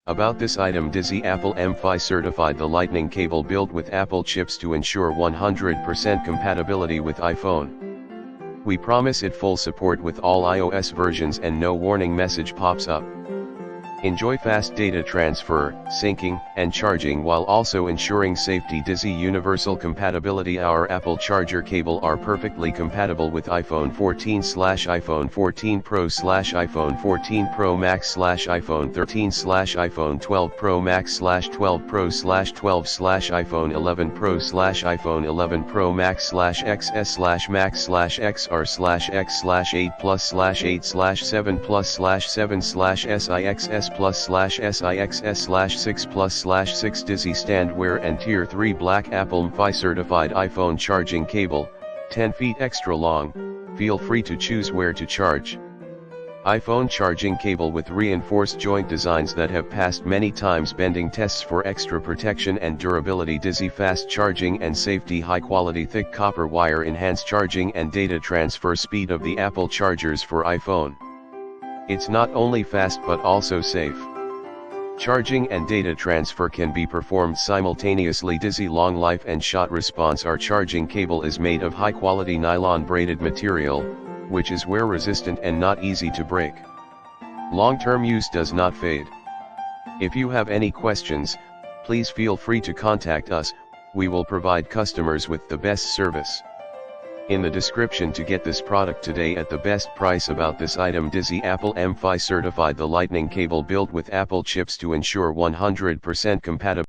About this item: Dizzy Apple MFi Certified, the lightning cable built with Apple chips to ensure 100% compatibility with iPhone. We promise it full support with all iOS versions and no warning message pops up. Enjoy fast data transfer, syncing, and charging while also ensuring safety. Dizzy universal compatibility. Our Apple charger cable are perfectly compatible with iPhone 14/iPhone 14 Pro/iPhone 14 Pro Max/iPhone 13/iPhone 12 Pro Max/12 Pro/12/iPhone 11 Pro/iPhone 11 Pro Max/XS/Max/XR/X/8 Plus/8/7 Plus/7/SIXS Plus/SIXS/6 Plus/6 Dizzy standwear and Tier 3 black Apple MFi certified iPhone charging cable, 10 feet extra long. Feel free to choose where to charge. iPhone charging cable with reinforced joint designs that have passed many times bending tests for extra protection and durability. Dizzy fast charging and safety. High quality thick copper wire enhance charging and data transfer speed of the Apple chargers for iPhone. It's not only fast but also safe. Charging and data transfer can be performed simultaneously. Dizzy long life and shot response. Our charging cable is made of high quality nylon braided material, which is wear resistant and not easy to break. Long-term use does not fade. If you have any questions, please feel free to contact us. We will provide customers with the best service. In the description to get this product today at the best price. About this item: Dizzy Apple MFi certified, the lightning cable built with Apple chips to ensure 100% compatibility.